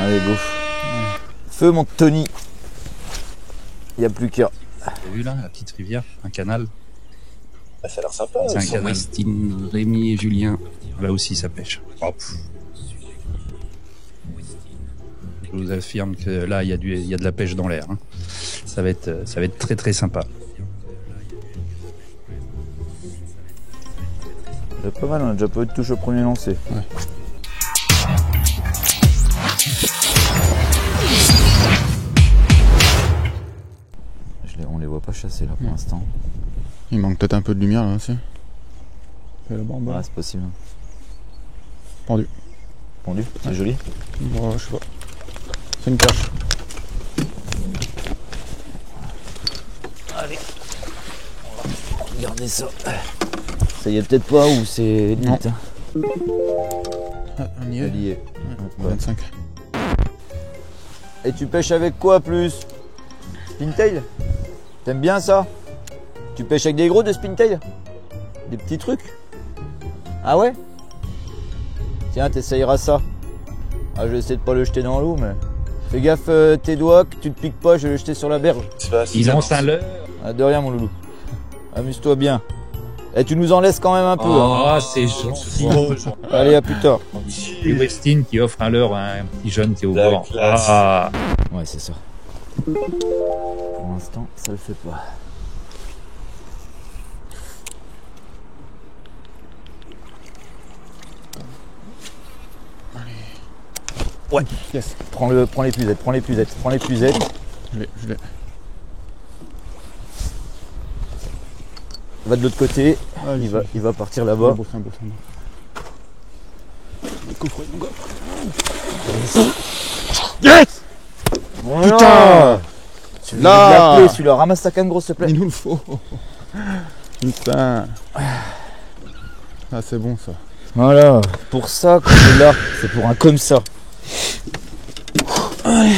Allez, go. Feu, mon Tony. Il n'y a plus qu'à. T'as vu là, la petite rivière, un canal. Bah, ça a l'air sympa. C'est un canal. Westin, Rémi et Julien, là aussi ça pêche. Hop. Je vous affirme que là, il y a de la pêche dans l'air. Hein. Ça va être très très sympa. C'est pas mal, on a déjà pas eu de touche au premier lancer. Ouais. On les voit pas chasser là pour l'instant. Il manque peut-être un peu de lumière là aussi. C'est là-bas en bas. Ouais, c'est possible. Pendu. Pendu, c'est joli. Bon, je sais pas. C'est une perche. Allez. On va regarder ça. Ça y est peut-être pas ou c'est limite. Hein. Ah, on y est. Elle y est. Ouais, 25. Et tu pêches avec quoi plus? Spintail? T'aimes bien ça? Tu pêches avec des gros de spintail? Des petits trucs? Ah ouais? Tiens, t'essayeras ça. Ah, je vais essayer de pas le jeter dans l'eau, mais... Fais gaffe tes doigts, que tu te piques pas, je vais le jeter sur la berge. Ils lancent un leurre. Ah, de rien, mon loulou. Amuse-toi bien. Et tu nous en laisses quand même un peu. Oh, hein. c'est gentil. Allez, à plus tard. Et Westin qui offre un leurre à un petit jeune qui est au La bord. classe. Ah. Ouais, c'est ça. Pour l'instant, ça le fait pas. Ouais. Yes. Prends les puzettes, prends les puzettes. Je l'ai. Va de l'autre côté. Ah, Il va partir là-bas. C'est un beau. Le coffret, mon gars. Yes! Voilà. Putain! Là! Celui-là, ramasse ta canne grosse, s'il te plaît. Il nous le faut. Putain. Ah, c'est bon ça. Voilà. Pour ça, quand c'est là, c'est pour un comme ça. Allez.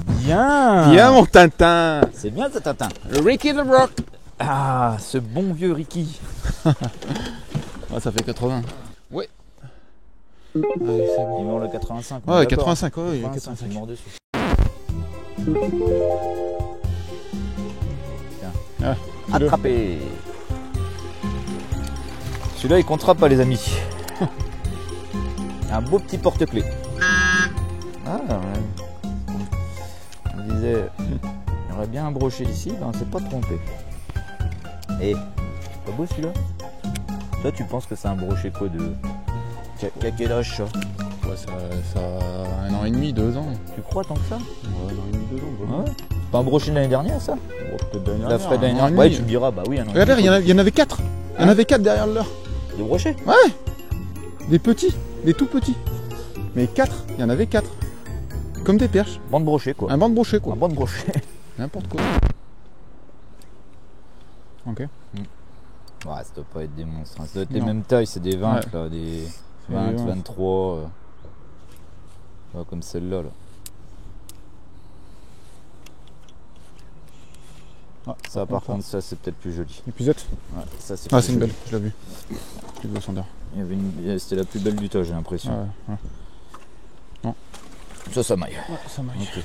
Bien. Viens mon Tintin. C'est bien ça, Tintin. Ricky the Rock. Ah, ce bon vieux Ricky. Ah, ça fait 80. Ouais. Allez, c'est bon. Il mord le 85. Ouais, 85, ouais, il y a 85, 85. il mord dessus. Tiens. Ah, Attrapé. Celui-là, il comptera pas, les amis. Un beau petit porte-clés. Ah, ouais. On disait, il y aurait bien un brochet ici, ben on s'est pas trompé. Et, pas beau celui-là? Toi, tu penses que c'est un brochet quoi de... Qu'à quel âge ça? Ouais, ça a 1 an et demi, 2 ans. Tu crois tant que ça? Ouais, 1 an et demi, 2 ans. Ouais. C'est pas un brochet de l'année dernière, ça? Ouais, peut-être d'année La dernière. frais de l'année un an et dernière. Ouais, demi. tu me diras, bah oui, un an. Regardez, il y en avait 4. Il y en avait 4 derrière le leur. Des brochets? Ouais. Des petits, des tout petits. Mais 4, il y en avait 4. Comme des perches. Banc de brochet, quoi. Un banc de brochet, quoi. Un banc de brochet. N'importe quoi. Ok. Ouais, ça doit pas être des monstres. Hein. Ça doit être les Non. mêmes tailles, c'est des 20 Ouais. là, des C'est 20, des 20. 23. Ouais, comme celle-là. Là. Ah, Ça, par contre, ça c'est peut-être plus joli. Épuisette. Ouais, ça c'est. Ah, plus c'est une joli. belle, je l'ai vu. Plus de sondeur. Il y avait c'était la plus belle du tas, j'ai l'impression. Ouais, ouais. Ça maille. Ouais, ça marche. Ok.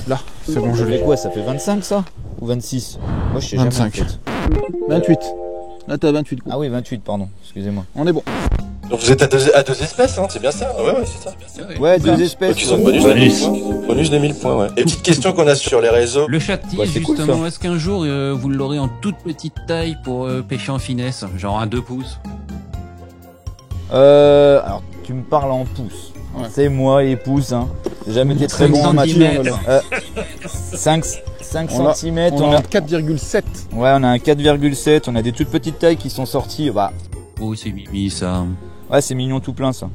Là, c'est bon, je Ça fait l'ai. quoi? Ça fait 25 ça? Ou 26? Moi je sais jamais. 25. En fait. 28. Là, t'as 28 coups. Ah oui, 28, pardon, excusez-moi. On est bon. Donc vous êtes à deux espèces, hein, c'est bien ça? Ouais, c'est ça. Ouais, deux espèces. Donc ils ont bonus de 1000 points. Bonus de 1000 points, ouais. Et petite question qu'on a sur les réseaux. Le châti, Ouais, c'est cool, justement, ça. est-ce qu'un jour vous l'aurez en toute petite taille pour pêcher en finesse, genre un 2 pouces? Alors, tu me parles en pouces. Ouais. C'est moi les pouces, hein. J'ai jamais été très 5 bon en maths. centimètres. 5 On a- cm, On a 4,7. Ouais, on a un 4,7, on a des toutes petites tailles qui sont sorties. Bah, Oh, c'est mimi ça. ouais, c'est mignon tout plein ça.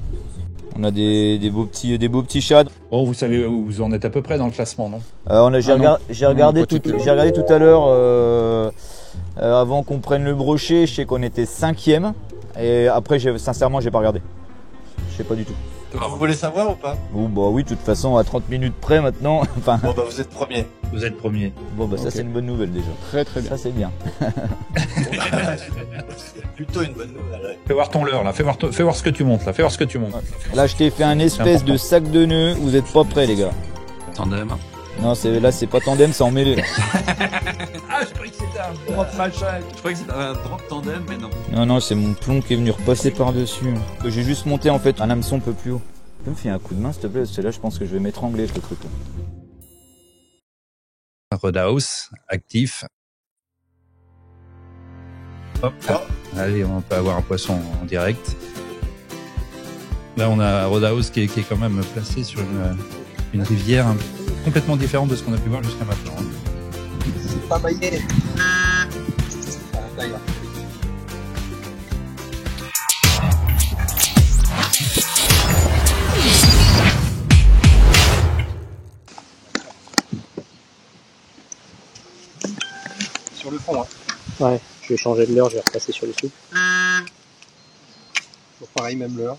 On a des beaux petits chats. Oh, vous savez où vous en êtes à peu près dans le classement, non? J'ai non. regardé Non, petite. j'ai regardé tout à l'heure avant qu'on prenne le brochet, je sais qu'on était 5e et après sincèrement, j'ai pas regardé. Je sais pas du tout. Vous voulez savoir ou pas? Ou bah oui, de toute façon à 30 minutes près maintenant, enfin Bon bah vous êtes premier. Vous êtes premier. Bon, bah, ça, Ok. c'est une bonne nouvelle déjà. Très très bien. Ça, c'est bien. C'est plutôt une bonne nouvelle. Ouais. Fais voir ton leurre là, fais voir ce que tu montes là, fais voir ce que tu montes. Là, je t'ai fait un espèce de sac de nœuds. Vous êtes pas prêts, les gars. Tandem. Non, là, c'est pas tandem, c'est emmêlé. Là. Ah, je croyais que c'était un drop machin. Je croyais que c'était un drop tandem, mais non. Non, c'est mon plomb qui est venu repasser par-dessus. J'ai juste monté, en fait, un hameçon un peu plus haut. Tu peux me faire un coup de main, s'il te plaît? Parce que là, je pense que je vais m'étrangler, ce truc. Roadhouse, actif. Hop. Allez, on peut avoir un poisson en direct. Là, on a Roadhouse qui est quand même placé sur une rivière complètement différente de ce qu'on a pu voir jusqu'à maintenant. C'est pas maillé. Sur le fond, hein. Ouais, je vais changer de leurre, je vais repasser sur le sous. Toujours pareil, même l'heure.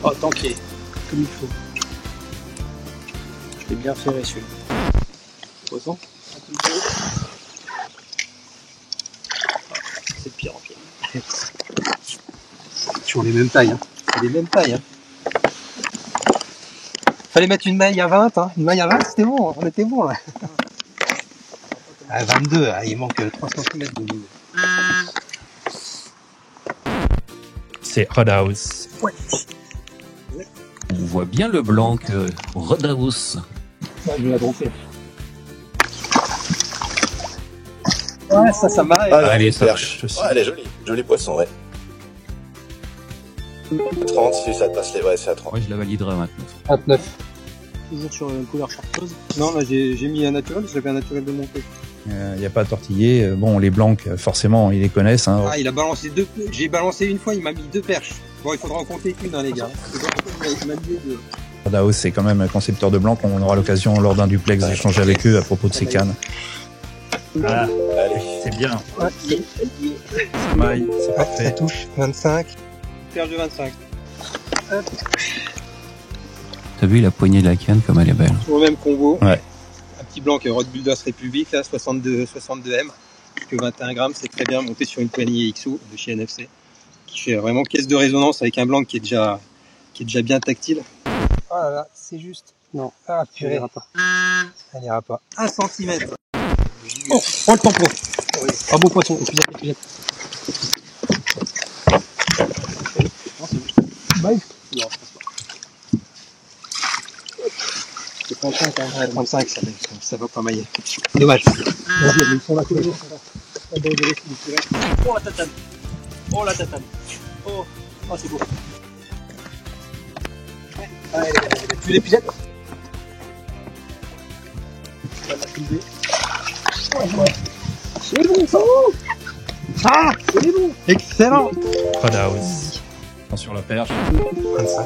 Oh, tanké, comme il faut. Je l'ai bien ferré celui-là. Poisson. C'est de pire en pire. Toujours les mêmes tailles, hein. Les mêmes tailles, hein. Fallait mettre une maille à 20, hein. Une maille à 20, c'était bon, on était bon, là. À 22, ah, il manque 3 cm de ligne. C'est Roadhouse. On voit bien le blanc que Roadhouse. Ouais, je vais la dropper. Ouais, ça m'arrête. Ah, Allez, la ça perche. marche. Ouais, elle est jolie. Joli poisson, ouais. 30, si ça te passe les vrais, c'est à 30. Moi, je la validerai maintenant. 29. Toujours sur une couleur chartreuse. Non, là, j'ai mis un naturel, j'avais un naturel de monter. Il n'y a pas à tortiller. Bon, les blancs, forcément, ils les connaissent. Hein. Ah, il a balancé deux. J'ai balancé une fois, il m'a mis 2 perches. Bon, il faudra en compter qu'une, hein, les gars. Il m'a mis les 2. Roadhouse, c'est quand même un concepteur de blanc. On aura l'occasion lors d'un duplex d'échanger avec eux à propos de ces cannes. Ah, Allez. c'est bien. Ouais, Ça maille, c'est ça parfait. touche. 25. Perche de 25. T'as vu la poignée de la canne comme elle est belle. Sur le même combo. Ouais. Un petit blanc qui est Rod Builders République, là, 62 M. Que 21 grammes, c'est très bien monté sur une poignée XO de chez NFC. Qui fait vraiment caisse de résonance avec un blanc qui est déjà bien tactile. Oh là là, c'est juste. Non, Ah, elle purée. ira pas. Elle ira pas. 1 cm. Oh, prends le tampon. Un beau poisson, épuisette. Non, c'est juste. Bye. Non, je pense pas. C'est 35, hein. Ouais, 35, ça va pas mailler. Dommage. Vas-y, mais ils sont là, tous les deux. Oh la tatane. Oh la tatane. Oh, oh c'est beau. Allez, tu l'épuisette. C'est bon, ça. Ah, c'est bon. Excellent. Roadhouse. Attention la perche. 25.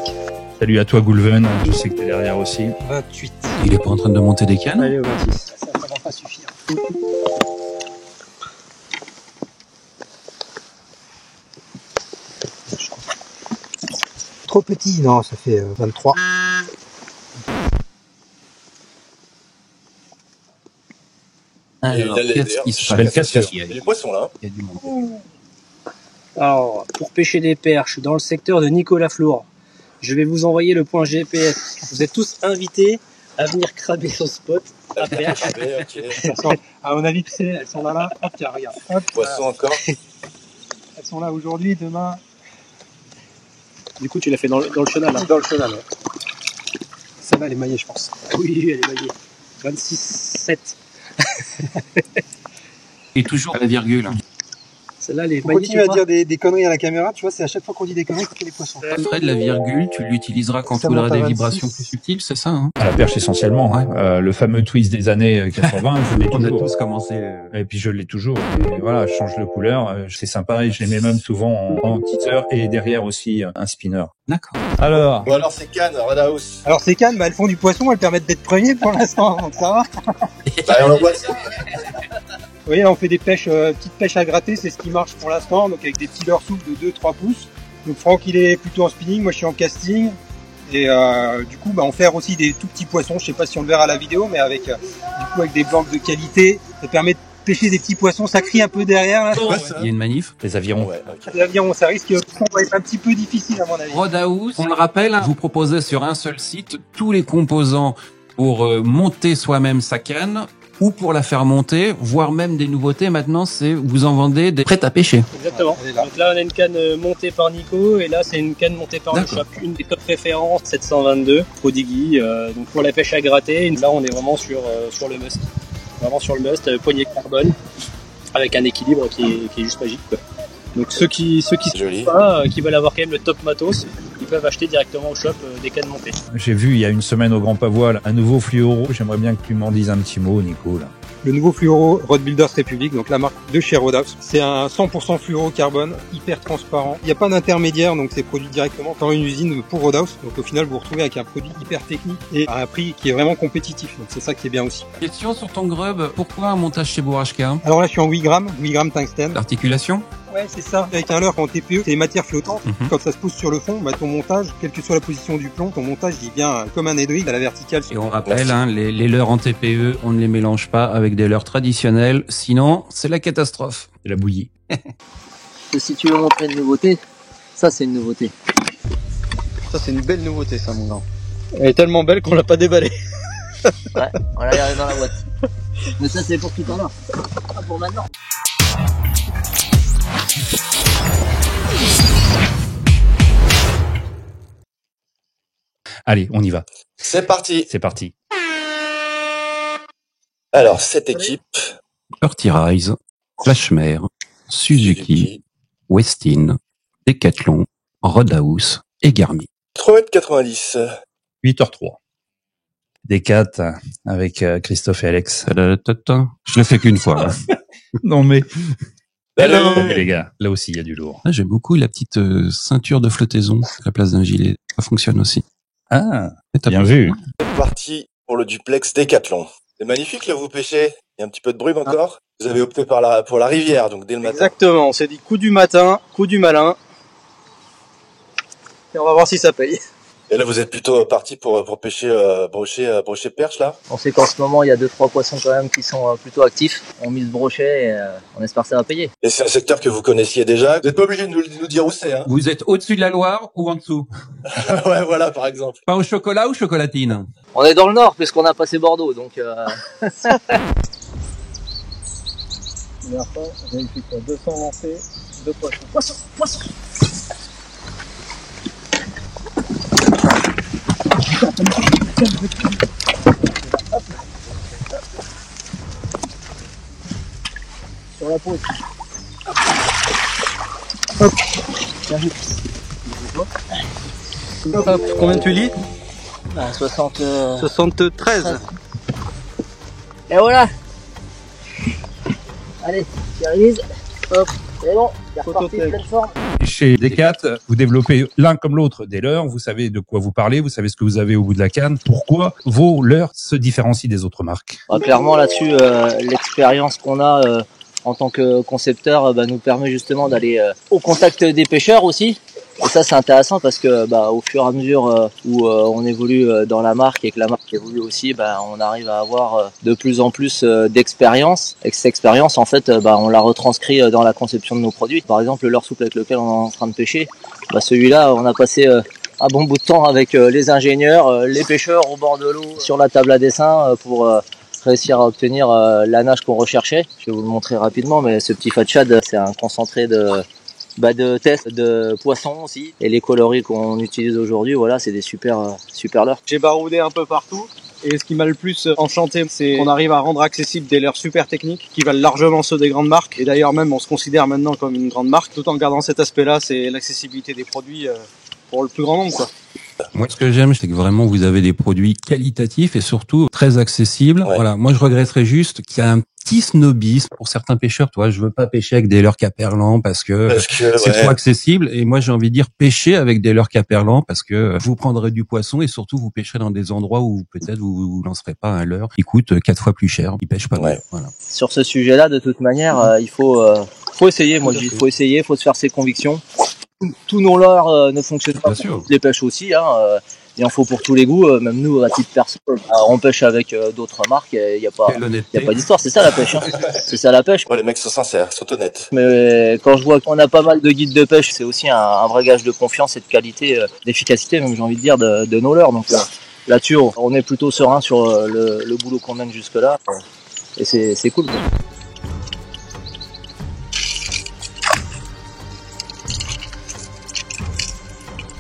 Salut à toi, Goulven. Je sais que t'es derrière aussi. 28. Il est pas en train de monter des cannes? Allez, au 26. Ça va pas suffire. Trop petit, non, ça fait 23. Alors, Et qu'est-ce qui se Je fais le passe? casque. Il y a du poisson, là. Il y a du monde. Alors, pour pêcher des perches dans le secteur de Nicolas Flour, je vais vous envoyer le point GPS. Vous êtes tous invités à venir craber au spot à perche. Ok. À mon avis, tu sais, elles sont là. Hop, tiens, regarde. Hop, Poisson encore. elles sont là aujourd'hui, demain, Du coup, tu l'as fait dans le chenal, là. dans le chenal. Ouais. Celle-là, elle est maillée, je pense. Oui, elle est maillée. 26,7. Et toujours à la virgule. Celle-là, elle est Faut maillée. continuer à dire des conneries à la caméra, tu vois, c'est à chaque fois qu'on dit des conneries qu'il y a des poissons. Fred, la virgule, tu l'utiliseras quand Ça tu auras monte à des 26. vibrations plus subtiles, c'est ça, hein? À la perche essentiellement. Hein. Le fameux twist des années 80, je l'ai On a toujours. tous commencé. Et puis je l'ai toujours. Et voilà, je change de couleur. C'est sympa et je les mets même souvent en teaser et derrière aussi un spinner. D'accord. Alors, Bon, alors, c'est Cannes, Roadhouse. Alors ces cannes, bah, elles font du poisson, elles permettent d'être premiers pour l'instant, donc ça va. Bah, on envoie ça. voyez, là, on fait des pêches, petites pêches à gratter, c'est ce qui marche pour l'instant, donc avec des petits leurres souples de 2-3 pouces. Donc Franck, il est plutôt en spinning, moi je suis en casting. Et du coup, on fait aussi des tout petits poissons, je sais pas si on le verra à la vidéo, mais avec des blancs de qualité, ça permet de pêcher des petits poissons, ça crie un peu derrière. Là. Il y a une manif. Les avirons. Ouais, ok. L'avion, ça risque de être un petit peu difficile à mon avis. Rodahouse, on le rappelle, vous proposez sur un seul site tous les composants pour monter soi-même sa canne ou pour la faire monter, voire même des nouveautés. Maintenant, c'est vous en vendez des prêts à pêcher. Exactement. Elle est là. Donc là, on a une canne montée par Nico et là, c'est une canne montée par le D'accord. shop. Une des top références, 722, Prodigy. Donc pour la pêche à gratter, là, on est vraiment sur le must. Vraiment sur le must, poignée carbone, avec un équilibre qui est juste magique, quoi. Donc ceux qui Joli. pas, qui veulent avoir quand même le top matos, ils peuvent acheter directement au shop des cannes montées. J'ai vu il y a une semaine au Grand Pavois un nouveau fluoro. J'aimerais bien que tu m'en dises un petit mot, Nico. Là. Le nouveau fluoro Rod Builders Republic, donc la marque de chez Rodahouse. C'est un 100% fluorocarbone, hyper transparent. Il n'y a pas d'intermédiaire, donc c'est produit directement par une usine pour Rodahouse. Donc au final, vous vous retrouvez avec un produit hyper technique et à un prix qui est vraiment compétitif. Donc c'est ça qui est bien aussi. Question sur ton grub. Pourquoi un montage chez Bourashka? Alors là, je suis en 8 grammes tungstène. L'articulation? Ouais, c'est ça. Avec un leurre en TPE, c'est des matières flottantes. Quand ça se pose sur le fond, ton montage, quelle que soit la position du plomb, ton montage, il vient comme un aidouille à la verticale. Et on rappelle, les leurres en TPE, on ne les mélange pas avec des leurres traditionnelles, sinon c'est la catastrophe. C'est la bouillie. Si tu veux montrer une nouveauté, ça c'est une nouveauté. Ça, c'est une belle nouveauté, ça, mon gars. Elle est tellement belle qu'on l'a pas déballée. Ouais, on l'a gardé dans la boîte. Mais ça c'est pour tout à l'heure. Pas pour maintenant. Allez, on y va. C'est parti. C'est parti. Alors, cette équipe. Dirty Rise, Flashmare, Suzuki, Westin, Decathlon, Rodahouse et Garmin. 3,90 m. 8h03. Des 4 avec Christophe et Alex. Je l'ai fait qu'une fois. Hein. Non mais... Hello. Salut les gars, là aussi il y a du lourd. Ah, j'aime beaucoup la petite ceinture de flottaison à la place d'un gilet. Ça fonctionne aussi. Ah, Et t'as bien pas- vu. C'est parti pour le duplex Decathlon. C'est magnifique, là, vous pêchez. Il y a un petit peu de brume encore. Vous avez opté pour la rivière, donc dès le matin. Exactement. On s'est dit coup du matin, coup du malin. Et on va voir si ça paye. Et là, vous êtes plutôt parti pour pêcher brochet perche, là. On sait qu'en ce moment il y a 2-3 poissons quand même qui sont plutôt actifs. On mise brochet et on espère que ça va payer. Et c'est un secteur que vous connaissiez déjà. Vous n'êtes pas obligé de nous dire où c'est, hein. Vous êtes au-dessus de la Loire ou en dessous? Ouais, voilà, par exemple. Pas au chocolat ou chocolatine? On est dans le nord puisqu'on a passé Bordeaux donc Première fois, j'ai fait 200 lancés, 2 poissons. Poisson. Sur la pause. Hop. Hop. Combien tu lis? 60. 73. Et voilà. Allez, j'arrive. Hop, c'est bon, c'est reparti, Phototech. pleine forme. Chez Decat, vous développez l'un comme l'autre des leurres, vous savez de quoi vous parlez, vous savez ce que vous avez au bout de la canne. Pourquoi vos leurres se différencient des autres marques? Clairement là-dessus, l'expérience qu'on a en tant que concepteur nous permet justement d'aller au contact des pêcheurs aussi. Et ça c'est intéressant parce que au fur et à mesure où on évolue dans la marque et que la marque évolue aussi, on arrive à avoir de plus en plus d'expérience. Et que cette expérience en fait, on la retranscrit dans la conception de nos produits. Par exemple, le leurre souple avec lequel on est en train de pêcher, celui-là on a passé un bon bout de temps avec les ingénieurs, les pêcheurs au bord de l'eau, sur la table à dessin pour réussir à obtenir la nage qu'on recherchait. Je vais vous le montrer rapidement, mais ce petit Fat Shad, c'est un concentré de tests de poissons aussi. Et les coloris qu'on utilise aujourd'hui, voilà, c'est des super leurres. J'ai baroudé un peu partout. Et ce qui m'a le plus enchanté, c'est qu'on arrive à rendre accessible des leurres super techniques qui valent largement ceux des grandes marques. Et d'ailleurs même, on se considère maintenant comme une grande marque. Tout en gardant cet aspect-là, c'est l'accessibilité des produits pour le plus grand nombre, quoi. Moi, ce que j'aime, c'est que vraiment vous avez des produits qualitatifs et surtout très accessibles. Ouais. Voilà. Moi, je regretterais juste qu'il y a un petit snobisme pour certains pêcheurs. Toi, je veux pas pêcher avec des leurres caperlans parce que c'est trop accessible. Et moi, j'ai envie de dire pêcher avec des leurres caperlans parce que vous prendrez du poisson et surtout vous pêcherez dans des endroits où peut-être vous lancerez pas un leurre qui coûte 4 fois plus cher. Ils pêchent pas mieux. Voilà. Sur ce sujet-là, de toute manière, il faut essayer. Moi, je dis, il faut essayer, faut se faire ses convictions. Tous nos leurres ne fonctionnent pas. Les pêches aussi, hein. Il en faut pour tous les goûts. Même nous, à titre perso, on pêche avec d'autres marques. Il y a pas d'histoire. C'est ça la pêche. Hein. C'est ça la pêche. Ouais, les mecs sont sincères, sont honnêtes. Mais quand je vois qu'on a pas mal de guides de pêche, c'est aussi un vrai gage de confiance et de qualité, d'efficacité, même j'ai envie de dire, de nos leurres. Donc là-dessus, on est plutôt serein sur le boulot qu'on mène jusque-là. Et c'est cool, quoi.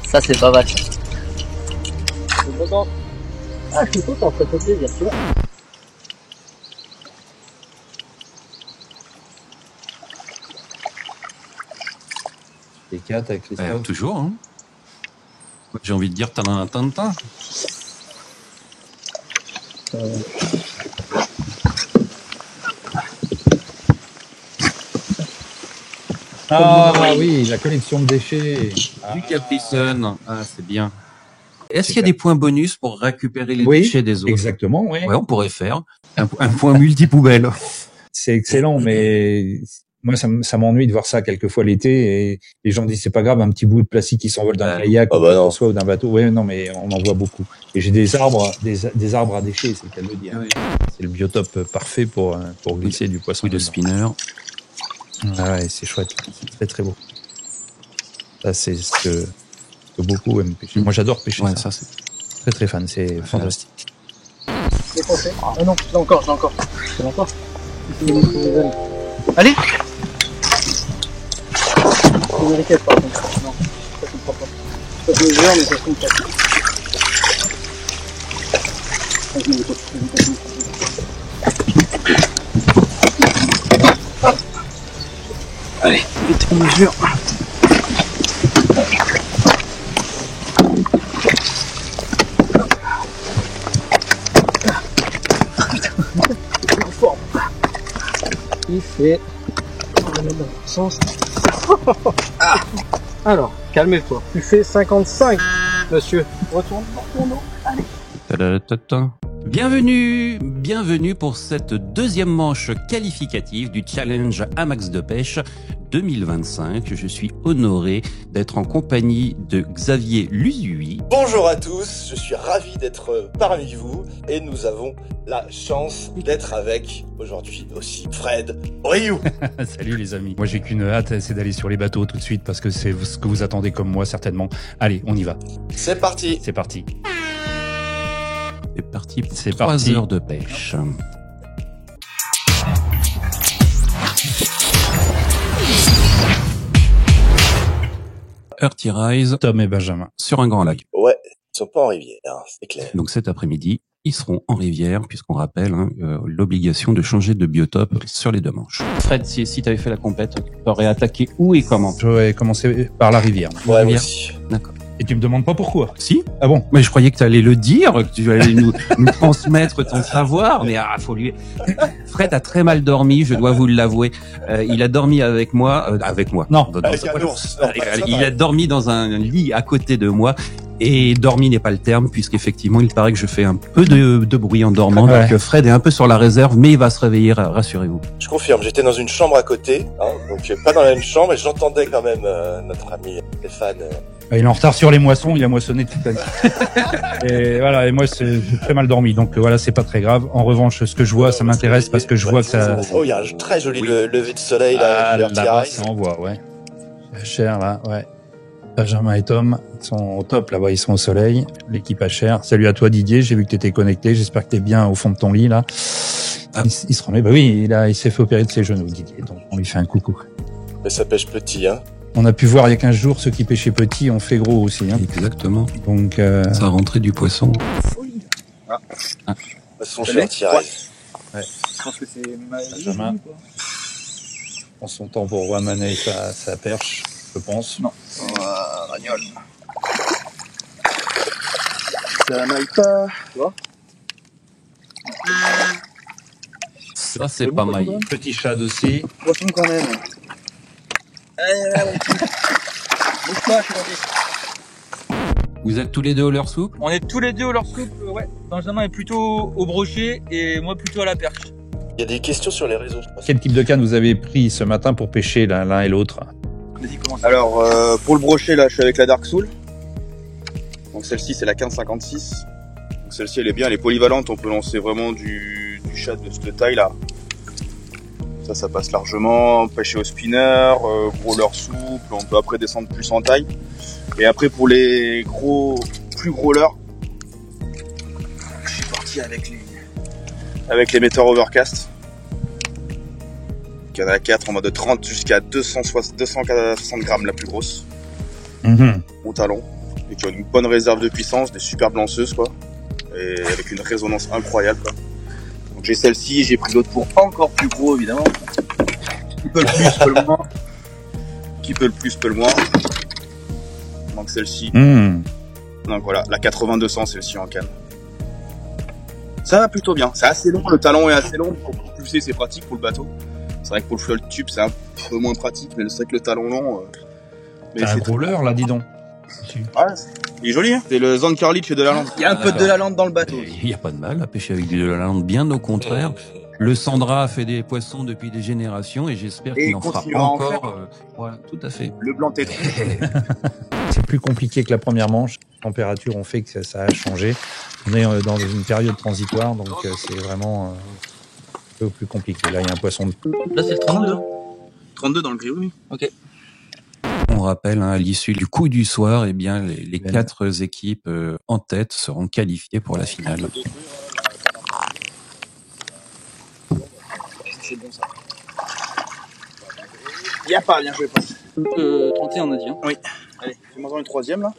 Ça, c'est pas mal. Je suis content. Ah, je suis content, ça fait plaisir, tu vois. Les 4 avec les scouts. Toujours, hein. J'ai envie de dire Tintin. Ah oui, la collection de déchets. Du Capri-Sun. Ah, c'est bien. Est-ce qu'il y a des points bonus pour récupérer les déchets des autres? Exactement, oui. Ouais, on pourrait faire un point multi-poubelle. C'est excellent, mais moi, ça m'ennuie de voir ça quelquefois l'été et les gens disent c'est pas grave, un petit bout de plastique qui s'envole d'un kayak ou d'un bateau. Ouais, non, mais on en voit beaucoup. Et j'ai des arbres à déchets, c'est le cas de le dire. Oui. C'est le biotope parfait pour glisser du poisson. Oui, de spinner. Ah ouais, c'est chouette. C'est très, très beau. Ça, c'est ce que beaucoup aiment pêcher. Moi, j'adore pêcher ça. Ça, c'est très, très fan. C'est fantastique. C'est français. Ah non, je l'ai encore. Je l'ai encore. Allez. C'est une riquette, par contre. Non, ça ne comprend pas. Ça se mesure, mais ça se comprend pas. Allez, vite, on mesure. Il fait... On va mettre dans le sens. Alors, calmez-toi. Tu fais 55, monsieur. Retourne. Allez. Bienvenue pour cette deuxième manche qualificative du challenge Amax de pêche 2025. Je suis honoré d'être en compagnie de Xavier Luzui. Bonjour à tous, je suis ravi d'être parmi vous et nous avons la chance d'être avec aujourd'hui aussi Fred Rioux. Salut les amis. Moi j'ai qu'une hâte, c'est d'aller sur les bateaux tout de suite parce que c'est ce que vous attendez comme moi certainement. Allez, on y va. C'est parti. C'est parti. C'est parti. 3 heures de pêche. Earthy Rise. Tom et Benjamin. Sur un grand lac. Ouais, ils sont pas en rivière, c'est clair. Donc cet après-midi, ils seront en rivière, puisqu'on rappelle l'obligation de changer de biotope sur les deux manches. Fred, si tu avais fait la compète, tu aurais attaqué où et comment? J'aurais commencé par la rivière. Ouais, moi aussi. D'accord. Et tu me demandes pas pourquoi? Si. Ah bon? Mais je croyais que tu allais le dire, que tu allais nous transmettre ton savoir. Mais faut lui. Fred a très mal dormi, je dois vous l'avouer. Il a dormi avec moi. Non. Avec un ours. Il a dormi dans un lit à côté de moi. Et dormi n'est pas le terme, puisqu'effectivement, il paraît que je fais un peu de bruit en dormant. Ouais. Donc Fred est un peu sur la réserve, mais il va se réveiller, rassurez-vous. Je confirme, j'étais dans une chambre à côté, donc pas dans la même chambre, et j'entendais quand même notre ami Stéphane. Il est en retard sur les moissons, il a moissonné toute la nuit. Et voilà, et moi j'ai très mal dormi, donc voilà, c'est pas très grave. En revanche, ce que je vois, ça m'intéresse parce que je vois que ça... Oh, il y a un très joli lever de soleil là. Là-bas, ça envoie, ouais. La chair, là, ouais. Benjamin et Tom sont au top, là-bas, ils sont au soleil. L'équipe HR. Salut à toi Didier, j'ai vu que t'étais connecté, j'espère que t'es bien au fond de ton lit, là. Il se remet, bah oui, il s'est fait opérer de ses genoux, Didier, donc on lui fait un coucou. Mais ça pêche petit, hein. On a pu voir il y a 15 jours, ceux qui pêchaient petit ont fait gros aussi, hein. Exactement. Donc, ça a rentré du poisson. Son cher tiré. Ouais. Je pense que c'est Benjamin. Prends son temps pour ramener sa perche, je pense. Non. Ragnole. Ça n'aille pas. Tu vois? Ça, c'est pas mal. Petit shad aussi. Poisson quand même. Allez, bouge pas, je suis gentil. Vous êtes tous les deux au leurre souple? On est tous les deux au leurre souple, ouais. Benjamin est plutôt au brochet et moi plutôt à la perche. Il y a des questions sur les réseaux. Quel type de canne vous avez pris ce matin pour pêcher l'un et l'autre? Alors, pour le brochet, là, je suis avec la Dark Soul. Donc celle-ci, c'est la 1556. Donc celle-ci, elle est bien, elle est polyvalente. On peut lancer vraiment du shad de cette taille-là. Ça passe largement. Pêcher au spinner, gros leurre souple. On peut après descendre plus en taille. Et après, pour les plus gros leurres, je suis parti avec les metteurs overcast. Il y en a 4 en mode de 30 jusqu'à 260 grammes la plus grosse. Au talon. Et qui ont une bonne réserve de puissance, des superbes lanceuses quoi. Et avec une résonance incroyable quoi. Donc j'ai celle-ci, j'ai pris d'autres pour encore plus gros évidemment. Qui peut le plus, peut le moins. Qui peut le plus, peut le moins. Donc celle-ci. Donc voilà, la 80-200 celle-ci en canne. Ça va plutôt bien. C'est assez long, le talon est assez long. Pour pousser c'est pratique pour le bateau. C'est vrai que pour le float tube c'est un peu moins pratique, mais c'est vrai que le talon long. Mais c'est un gros leurre là, dis donc. Ouais, il est joli, hein. C'est le Zand Curlich de la lande. Il y a un peu de De la Lande dans le bateau. Il n'y a pas de mal à pêcher avec du De la Lande, bien au contraire. Le Sandra a fait des poissons depuis des générations et j'espère qu'il en fera encore. Voilà, tout à fait. Le blanc tétri. C'est plus compliqué que la première manche. Les températures ont fait que ça a changé. On est dans une période transitoire, donc c'est vraiment un peu plus compliqué. Là, il y a un poisson. Là, c'est le 32. 32 dans le gris, oui. Ok. On rappelle, à l'issue du coup du soir, eh bien, les 4 équipes en tête seront qualifiées pour la finale. C'est bon ça. Il n'y a pas, bien joué, passe. 31 on a dit. Hein. Oui. Allez, fais-moi une troisième là.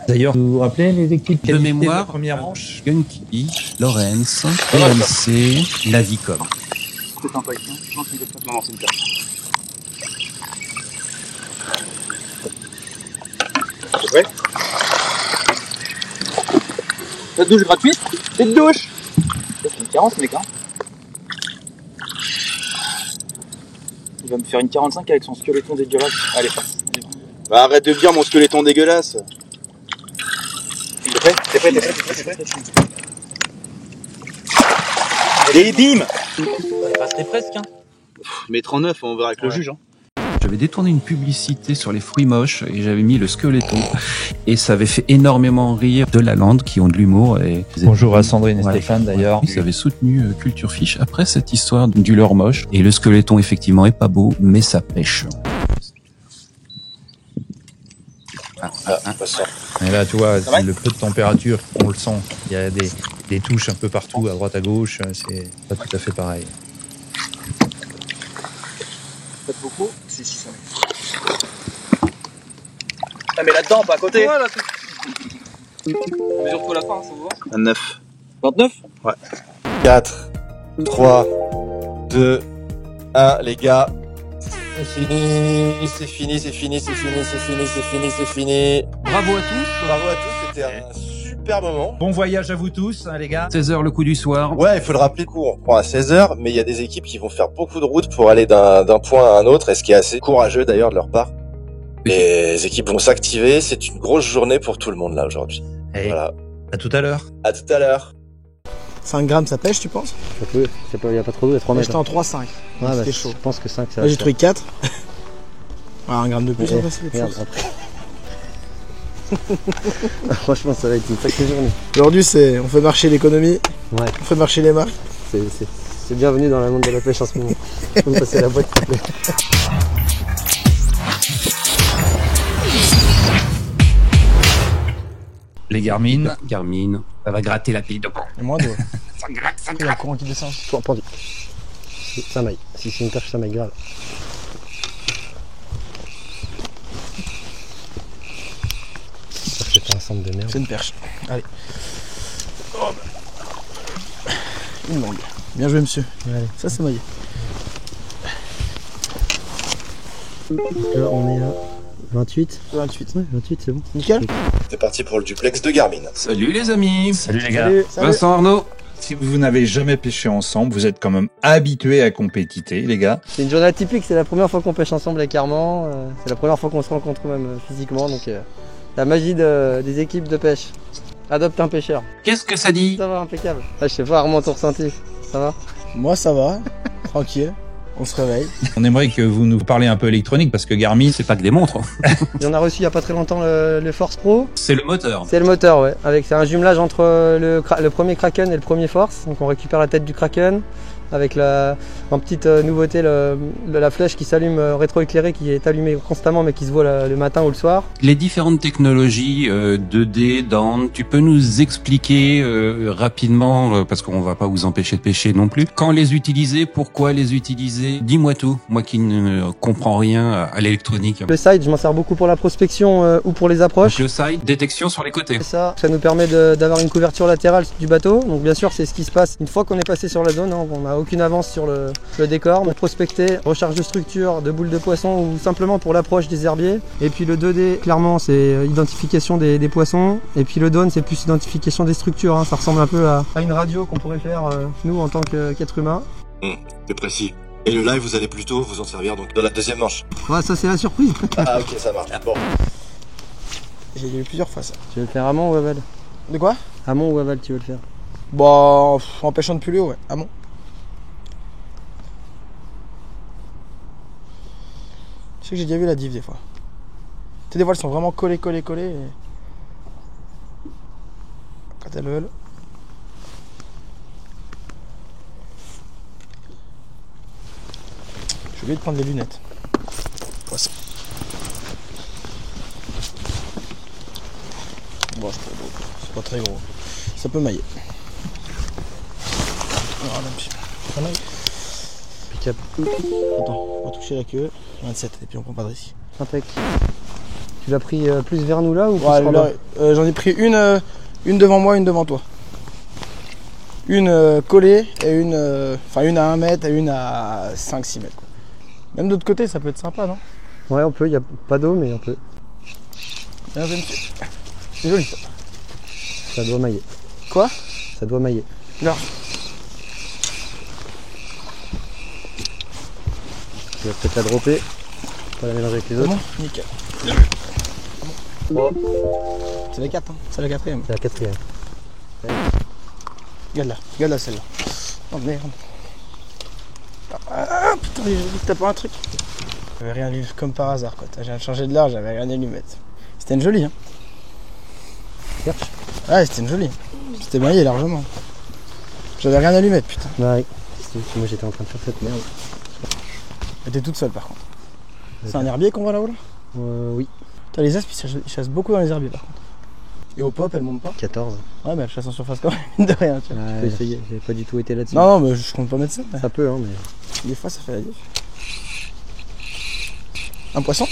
D'ailleurs, vous vous rappelez les équipes de mémoire, la première manche? Gunky, Lorenz, EMC, Lavicom. C'est un paille, non? Non, c'est une perche. C'est prêt? Petite douche gratuite? Petite douche! C'est une 40 mec hein. Il va me faire une 45 avec son squeletton dégueulasse. Allez, passe. Bah arrête de dire mon squeletton dégueulasse. T'es prêt? T'es prêt? Et bim! Il resterait presque hein. Mais 39, on verra avec le juge hein. J'avais détourné une publicité sur les fruits moches et j'avais mis le squeletton et ça avait fait énormément rire De la Lande qui ont de l'humour. Et bonjour à Sandrine et Stéphane d'ailleurs. Ils avaient soutenu Culture Fish après cette histoire du leurre moche et le squeletton effectivement est pas beau mais ça pêche. Et là tu vois le peu de température on le sent. Il y a des touches un peu partout à droite à gauche. C'est pas tout à fait pareil. Faites beaucoup? Si, ça met. Ah, mais là-dedans, pas à côté. Voilà, mesure-toi la fin, ça vous va? 29. 29? Ouais. 4, 3, 2, 1, les gars. C'est fini. Bravo à tous. Bravo à tous, c'était un super moment. Bon voyage à vous tous, hein, les gars. 16h le coup du soir. Ouais, il faut le rappeler, on prend à 16h, mais il y a des équipes qui vont faire beaucoup de routes pour aller d'un point à un autre, et ce qui est assez courageux d'ailleurs de leur part. Les équipes vont s'activer, c'est une grosse journée pour tout le monde là aujourd'hui. Hey, voilà. À tout à l'heure. À tout à l'heure. 5 grammes ça pêche tu penses? Ça peut, il n'y a pas trop d'eau, il y a 3 mètres. J'étais en 3,5. Ouais, bah, c'était chaud. Je pense que 5 ça va. Là j'ai trouvé 4. Ouais, 1 gramme de plus, on va passer. Regarde, après. Franchement, ça va être une sacrée journée. Aujourd'hui, on fait marcher l'économie, ouais. On fait marcher les marques. C'est bienvenu dans le monde de la pêche en ce moment. On va passer la boîte complète. Les Garmin, ça va gratter la pile de pont. Et moi, d'eau. Ça gratte. Il y a le courant qui descend. Pendu. Ça maille. Si c'est une perche, ça maille grave. C'est pas un centre de merde. C'est une perche. Allez. Oh, une longue. Bien joué, monsieur. Allez. Ça, c'est maillé. Là, on est à 28. 28. Ouais, 28, c'est bon. Nickel. C'est parti pour le duplex de Garmin. Salut les amis. Salut les gars. Salut. Vincent Arnaud. Si vous n'avez jamais pêché ensemble, vous êtes quand même habitués à compétiter, les gars. C'est une journée atypique, c'est la première fois qu'on pêche ensemble avec Armand. C'est la première fois qu'on se rencontre même physiquement. Donc la magie des équipes de pêche. Adopte un pêcheur. Qu'est-ce que ça dit? Ça va, impeccable. Ah, je sais pas, Armand, ton ressenti. Ça va? Moi, ça va. Tranquille. On se réveille. On aimerait que vous nous parliez un peu électronique parce que Garmin, C'est pas que des montres. Et on a reçu il y a pas très longtemps le Force Pro. C'est le moteur. C'est le moteur, ouais. C'est un jumelage entre le premier Kraken et le premier Force. Donc on récupère la tête du Kraken avec en petite nouveauté la flèche qui s'allume rétroéclairée, qui est allumée constamment mais qui se voit le matin ou le soir. Les différentes technologies 2D, Dante, tu peux nous expliquer rapidement, parce qu'on va pas vous empêcher de pêcher non plus, quand les utiliser, pourquoi les utiliser? Dis-moi tout, moi qui ne comprends rien à l'électronique. Le side, je m'en sers beaucoup pour la prospection ou pour les approches. Donc le side, détection sur les côtés. Ça nous permet d'avoir une couverture latérale du bateau. Donc bien sûr, c'est ce qui se passe une fois qu'on est passé sur la zone. Hein, on n'a aucune avance sur le décor. Mais prospecter, recharge de structure, de boules de poisson ou simplement pour l'approche des herbiers. Et puis le 2D, clairement, c'est identification des poissons. Et puis le Dawn, c'est plus identification des structures. Hein. Ça ressemble un peu à une radio qu'on pourrait faire nous en tant qu'être humain. C'est précis. Et le live, vous allez plutôt vous en servir donc dans la deuxième manche. Ouais, ça c'est la surprise. Ah ok, ça marche. Bon. J'ai eu plusieurs fois ça. Tu veux le faire amont ou aval? De quoi? Amont ou aval, tu veux le faire? Bon, en pêchant de plus haut, ouais. Amont. Je sais que j'ai déjà vu la div des fois. Tu sais, des voiles sont vraiment collées. Et... quand elles veulent. J'ai oublié de prendre les lunettes. Poisson. Bon, c'est pas très gros. Ça peut mailler. Alors, là, monsieur. Ça maille. Impeccable. Attends, on va toucher la queue. 27, et puis on prend pas de risque. Impec. Tu l'as pris plus vers nous là ou plus ouais, là, j'en ai pris une devant moi, une devant toi. Une collée et une à 1 mètre et une à 5-6 mètres. Quoi. Même de l'autre côté, ça peut être sympa, non? Ouais, on peut, il n'y a pas d'eau, mais on peut. Bien joué, monsieur. C'est joli ça. Ça doit mailler. Quoi? Ça doit mailler. Non. Tu vas peut-être la dropper. Pas la mélanger avec les autres. Bon, nickel. Oh. C'est la 4, hein. C'est la 4ème. C'est la 4ème. Regarde-la celle-là. Oh merde. Ah putain, j'ai dit que t'as pas un truc. J'avais rien lu comme par hasard quoi. Je viens de changer de large, j'avais rien à lui mettre. C'était une jolie hein. Perche. Ouais, c'était une jolie. C'était maillé largement. J'avais rien à lui mettre putain. Ouais. Moi j'étais en train de faire cette merde. Elle était toute seule par contre. C'est un herbier qu'on voit là-haut là? Oui. T'as les asps, ils chassent beaucoup dans les herbiers par contre. Et au pop, elle monte pas? 14. Ouais, mais elle chasse en surface quand même, de rien. Tu vois. Ouais, j'ai essayé, j'ai pas du tout été là-dessus. Non, mais je compte pas mettre ça. Mais... ça peut, hein, mais. des fois, ça fait la diff. Un poisson?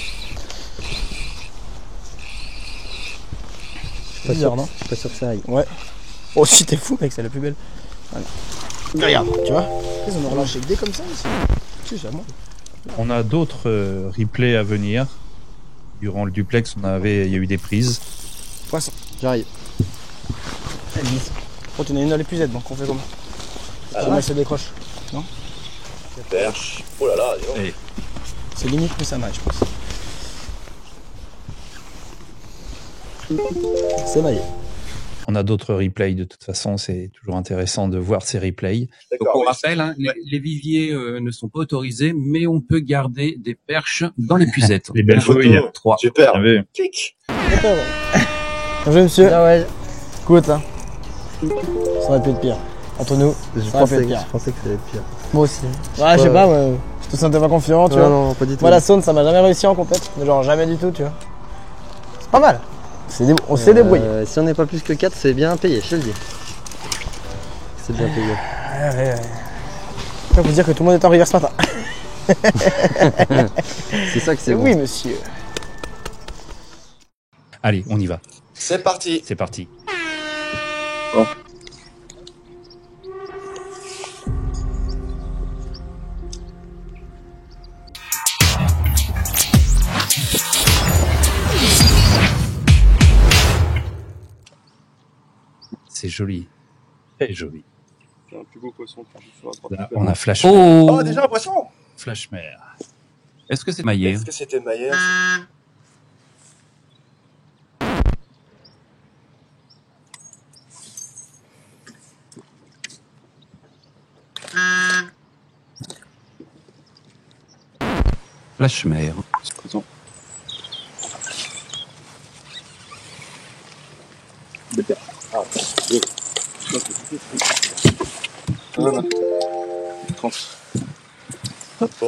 C'est bizarre, non? Je suis pas sûr que ça aille. Ouais. Oh, si t'es fou, mec, c'est la plus belle. Voilà. Regarde, tu vois? Ils ont relâché le dé comme ça ici. Si, c'est à moi. On a d'autres replays à venir. Durant le duplex, il y a eu des prises. Poisson. J'arrive. Elle glisse. Oh, tu en as une dans l'épuisette, donc on fait comment? Elle se décroche. Non? Perche. Oh là là, dis donc. Hey. C'est limite, mais ça match, je pense. C'est maillé. On a d'autres replays de toute façon, c'est toujours intéressant de voir ces replays. Donc on rappelle, hein, les viviers ne sont pas autorisés, mais on peut garder des perches dans l'épuisette. Les belles fouilles. 3. Super. Kick. Bonjour monsieur. Ah ouais. Écoute, hein. Ça aurait pu être pire. Entre nous, Je ça aurait pu pensais être pire. que ça allait être pire. Moi aussi. Ouais, je sais pas, ouais. Je te sentais pas confiant, tu vois. Non, pas du tout. Moi, la saune, ça m'a jamais réussi en compète. Mais genre, jamais du tout, tu vois. C'est pas mal. On s'est débrouillé. Si on n'est pas plus que 4, c'est bien payé, je te le dis. C'est bien payé. Ouais. Je peux vous dire que tout le monde est en rivière ce matin. C'est ça que c'est bon. Oui, monsieur. Allez, on y va. C'est parti. C'est parti. Bon. C'est joli. Très joli. Il y a un plus beau poisson sur la droite. Là, on a Flash. Oh, déjà un poisson! Flashmer. Est-ce que c'est maillé? Est-ce que c'était maillé? Flashmer.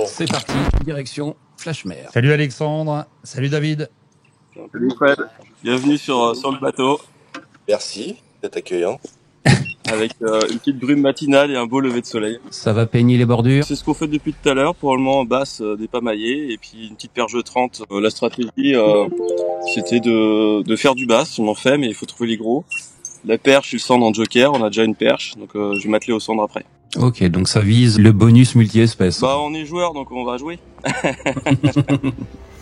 C'est parti, direction Flashmer. Salut Alexandre, salut David. Salut Fred, bienvenue sur le bateau. Merci d'être accueillant. Avec une petite brume matinale et un beau lever de soleil. Ça va peigner les bordures? C'est ce qu'on fait depuis tout à l'heure, pour le moment basse des pas maillés et puis une petite perche de 30. La stratégie c'était de faire du basse, on en fait mais il faut trouver les gros. La perche, le cendre en joker, on a déjà une perche, donc je vais m'atteler au cendre après. Ok, donc ça vise le bonus multi-espèces. Bah on est joueur donc on va jouer.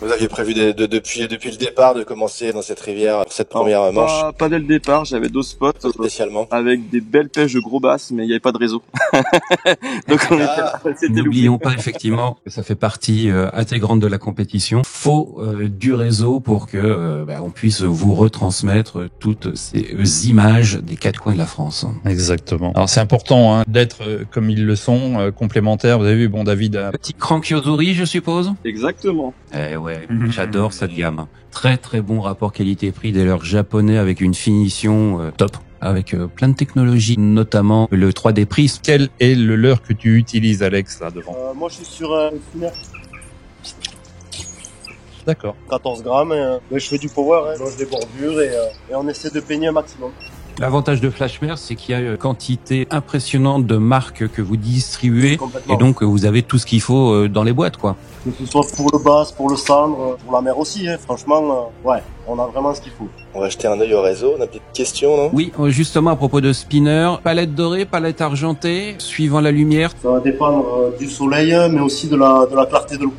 Vous aviez prévu depuis le départ de commencer dans cette rivière, cette première manche? Pas dès le départ, j'avais d'autres spots spécialement avec des belles pêches de gros basses, mais il n'y avait pas de réseau. Donc on était N'oublions pas effectivement que ça fait partie intégrante de la compétition. Faut du réseau pour que on puisse vous retransmettre toutes ces images des quatre coins de la France. Exactement. Alors c'est important d'être comme ils le sont, complémentaires. Vous avez vu, bon David. Petit Cranchiozuri, je suppose. Exactement. Eh ouais, j'adore cette gamme. Très très bon rapport qualité-prix des leurres japonais avec une finition top. Avec plein de technologies, notamment le 3D prisme. Quel est le leurre que tu utilises, Alex, là devant? Moi, je suis sur un spinner. D'accord. 14 grammes. Je fais du power, je loge des bordures et on essaie de peigner un maximum. L'avantage de Flashmer, c'est qu'il y a une quantité impressionnante de marques que vous distribuez et donc vous avez tout ce qu'il faut dans les boîtes, quoi. Que ce soit pour le bass, pour le cendre, pour la mer aussi, franchement, ouais, on a vraiment ce qu'il faut. On va jeter un œil au réseau, on a des petites questions, non? Oui, justement à propos de spinner, palette dorée, palette argentée, suivant la lumière. Ça va dépendre du soleil, mais aussi de la clarté de l'eau.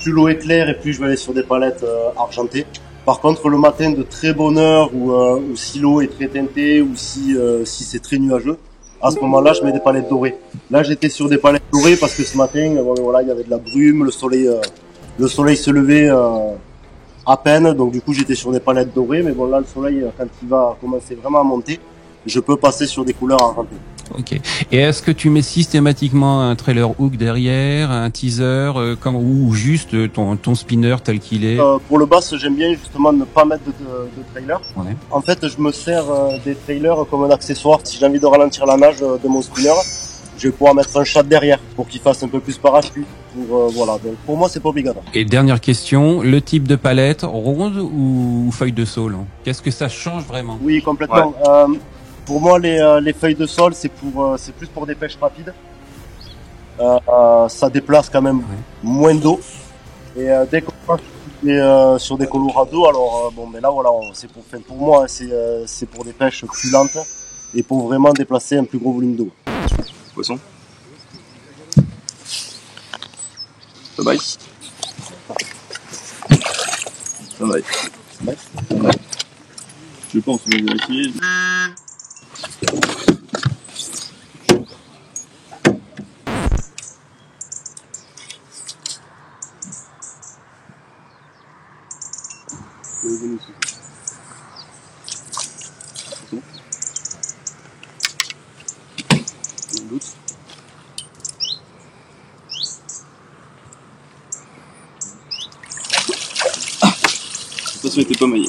Plus l'eau est claire et plus je vais aller sur des palettes argentées. Par contre, le matin de très bonne heure ou si l'eau est très teintée ou si c'est très nuageux, à ce moment-là, je mets des palettes dorées. Là, j'étais sur des palettes dorées parce que ce matin, voilà, il y avait de la brume, le soleil se levait à peine, donc du coup, j'étais sur des palettes dorées. Mais bon, là, le soleil, quand il va commencer vraiment à monter, je peux passer sur des couleurs argentées. Ok. Et est-ce que tu mets systématiquement un trailer hook derrière, un teaser, ou juste ton spinner tel qu'il est? Pour le bass, j'aime bien justement ne pas mettre de trailer. Ouais. En fait, je me sers des trailers comme un accessoire. Si j'ai envie de ralentir la nage de mon spinner, je vais pouvoir mettre un shot derrière pour qu'il fasse un peu plus parachute. Voilà. Donc pour moi, c'est pas obligatoire. Et dernière question, le type de palette, ronde ou feuille de saule? Qu'est-ce que ça change vraiment? Oui, complètement. Ouais. Pour moi, les feuilles de sol, c'est plus pour des pêches rapides. Ça déplace quand même moins d'eau. Et dès qu'on passe sur des Colorado, alors mais là voilà, pour moi, c'est pour des pêches plus lentes et pour vraiment déplacer un plus gros volume d'eau. Poisson. Ça bye. Ça bye. Je pense que je vais vérifier. Ça n'était pas maillé.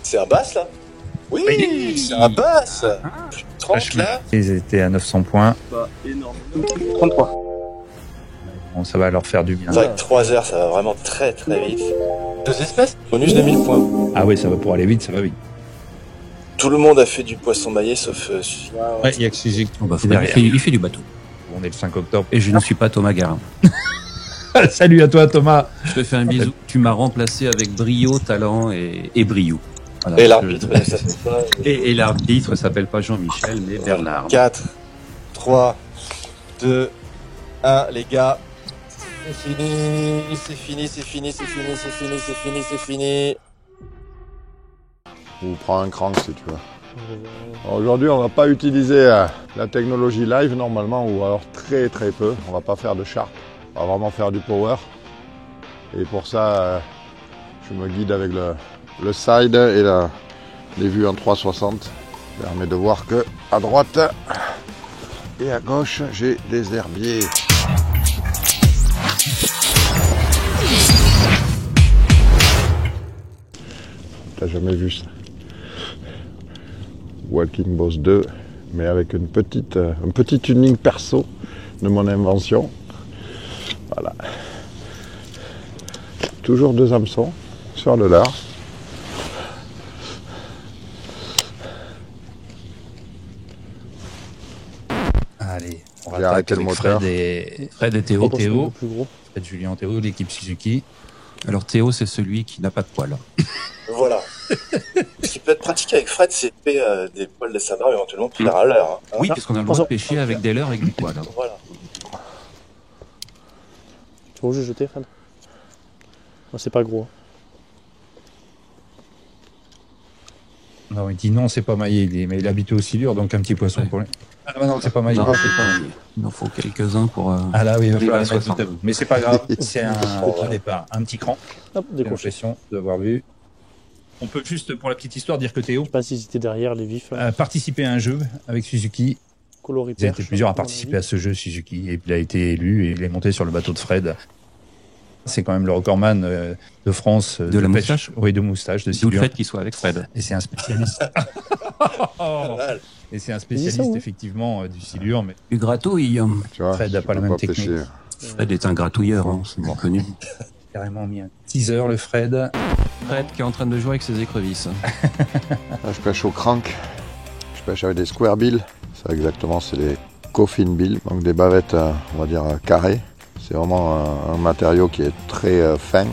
C'est un bass là? Oui, c'est un bass. 30 là. Ils étaient à 900 points. Pas énorme. 33. Bon, ça va leur faire du bien. Avec 3 heures, ça va vraiment très très vite. 2 espèces. Bonus de 1000 points. Ah oui, ça va pour aller vite, ça va vite. Tout le monde a fait du poisson maillé sauf Ouais, il y a que Suzy. Il fait du bateau. On est le 5 octobre. Et je ne suis pas Thomas Garin. Salut à toi Thomas. Je te fais un bisou. Tu m'as remplacé avec brio, talent et brio. Voilà, et l'arbitre, ça s'appelle pas. Et l'arbitre s'appelle pas Jean-Michel, mais Bernard. 4, 3, 2, 1, les gars. C'est fini, c'est fini, c'est fini, c'est fini, c'est fini, c'est fini, c'est fini. Ou prends un crank si tu veux. Aujourd'hui, on va pas utiliser la technologie live normalement, ou alors très très peu. On va pas faire de sharp, on va vraiment faire du power. Et pour ça, je me guide avec le side et les vues en 360. Ça permet de voir que à droite et à gauche, j'ai des herbiers. T'as jamais vu ça? Walking Boss 2, mais avec un petit tuning perso de mon invention. Voilà. Toujours 2 hameçons sur le leurre. Allez, on J'ai va arrêté attaquer le avec moteur. Fred et Théo. Théo. Fred, Julien, Théo, l'équipe Suzuki. Alors Théo, c'est celui qui n'a pas de poils. Voilà. Ce qui peut être pratiqué avec Fred, c'est de des poils de sabord éventuellement pour faire un leurre. Hein. Oui, parce qu'on a le droit de pêcher avec des leurres et avec du poil. Voilà. Tu veux juste jeter, Fred? Non, c'est pas gros. Non, il dit non, c'est pas maillé, mais il est habitué au silure, donc un petit poisson pour lui. Ah non, c'est pas maillé. Non, c'est pas maillé. Il en faut quelques-uns pour... Ah là, oui, il va falloir les mettre tout à bout. Mais c'est pas grave, c'est un au départ, un petit cran. Hop, J'ai décroché. l'impression d'avoir vu. On peut juste, pour la petite histoire, dire que Théo Je sais pas si c'était derrière les vifs. Là. a participé à un jeu avec Suzuki. Coloris Ils étaient perche, plusieurs à mon participer avis. à ce jeu Suzuki, et puis il a été élu et il est monté sur le bateau de Fred. C'est quand même le recordman de France De la pêche. moustache. Oui, de moustache, de D'où le silure. fait qu'il soit avec Fred. Et c'est un spécialiste. Et c'est un spécialiste, ça, oui. effectivement, du silure, mais Du gratouille. Tu vois, Fred n'a tu pas la peux même technique. pêcher. Fred est un gratouilleur, hein, c'est bien connu. Carrément mis un teaser, le Fred. Fred qui est en train de jouer avec ses écrevisses. Là, je pêche au crank. Je pêche avec des square bill. Ça, exactement, c'est des coffin bill. Donc des bavettes, on va dire, carrées. C'est vraiment un matériau qui est très fin.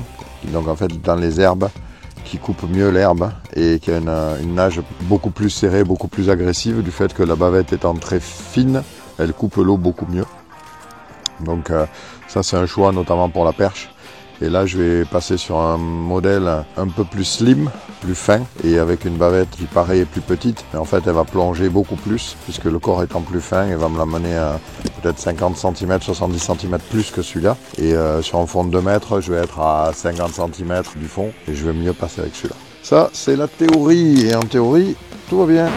Donc en fait, dans les herbes, qui coupe mieux l'herbe et qui a une nage beaucoup plus serrée, beaucoup plus agressive, du fait que la bavette étant très fine, elle coupe l'eau beaucoup mieux. Donc ça, c'est un choix, notamment pour la perche. Et là, je vais passer sur un modèle un peu plus slim, plus fin, et avec une bavette qui, pareil, est plus petite. Mais en fait, elle va plonger beaucoup plus, puisque le corps étant plus fin, elle va me l'amener à peut-être 50 cm, 70 cm plus que celui-là. Et sur un fond de 2 mètres, je vais être à 50 cm du fond, et je vais mieux passer avec celui-là. Ça, c'est la théorie, et en théorie, tout va bien.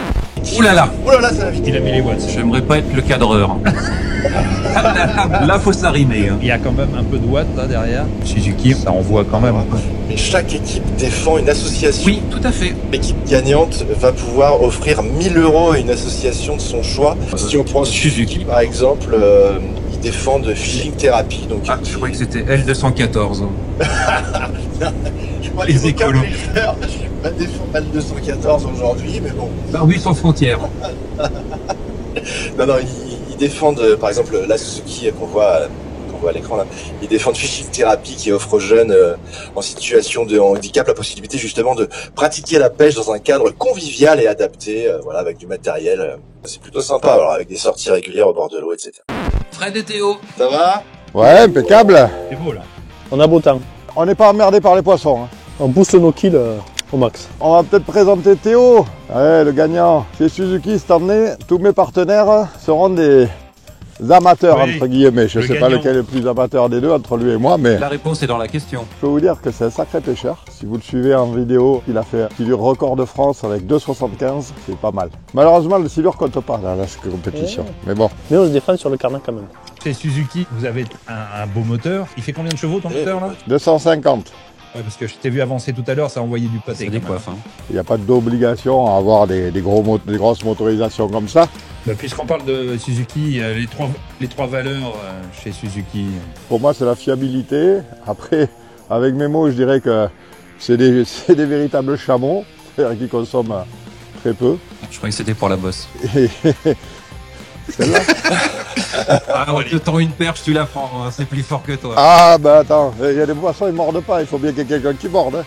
Ouh là là, ça va vite. Il a mis les watts. j'aimerais pas être le cadreur. Là, faut s'arrimer. Hein. Il y a quand même un peu de watts là derrière. Suzuki, ça envoie quand même. Mais chaque équipe défend une association. Oui, tout à fait. L'équipe gagnante va pouvoir offrir 1 000 € à une association de son choix. Si on prend Suzuki, par exemple, ils défendent Fishing Therapy. Donc, Ah, je croyais que c'était L214. je crois les écolos. Je suis pas défendre mal 214 aujourd'hui, mais bon. Barbie sans frontières. Non, ils défendent, par exemple, la Suzuki qu'on voit à l'écran là. Ils défendent Fishing Therapy qui offre aux jeunes en situation de handicap la possibilité justement de pratiquer la pêche dans un cadre convivial et adapté, voilà, avec du matériel. C'est plutôt sympa, alors avec des sorties régulières au bord de l'eau, etc. Fred et Théo. Ça va? Ouais, impeccable. C'est beau là. On a beau temps. On n'est pas emmerdé par les poissons. Hein. On booste nos kills au max. On va peut-être présenter Théo. Ouais, le gagnant. Chez Suzuki cette année, tous mes partenaires seront des amateurs, Oui, entre guillemets. Je le sais pas gagnant. lequel est le plus amateur des deux, entre lui et moi, mais La réponse est dans la question. je peux vous dire que c'est un sacré pêcheur. Si vous le suivez en vidéo, il a fait un silure record de France avec 2,75, c'est pas mal. Malheureusement, le silure compte pas dans la compétition. Ouais. Mais bon. Mais on se défend sur le carnet quand même. Chez Suzuki, vous avez un beau moteur. Il fait combien de chevaux ton moteur là? 250. Ouais, parce que je t'ai vu avancer tout à l'heure, ça envoyait du pâté. C'est des coiffes. Hein. Il n'y a pas d'obligation à avoir des grosses motorisations comme ça. Bah, puisqu'on parle de Suzuki, les trois valeurs chez Suzuki. Pour moi, c'est la fiabilité. Après, avec mes mots, je dirais que c'est des véritables chameaux, c'est-à-dire qui consomment très peu. Je croyais que c'était pour la bosse. Et celle-là. Ah ouais, te tends une perche, tu la prends. Hein. C'est plus fort que toi. Ah, bah attends, il y a des poissons, ils mordent pas. Il faut bien qu'il y ait quelqu'un qui morde. Hein.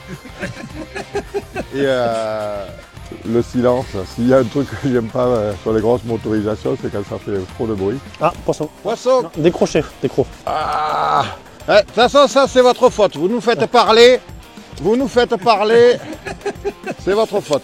Et Le silence. S'il y a un truc que j'aime pas sur les grosses motorisations, c'est quand ça fait trop de bruit. Ah, poisson. Poisson. Non, décroché, décro. Ah. De toute façon, ça c'est votre faute. Vous nous faites parler. Vous nous faites parler. C'est votre faute.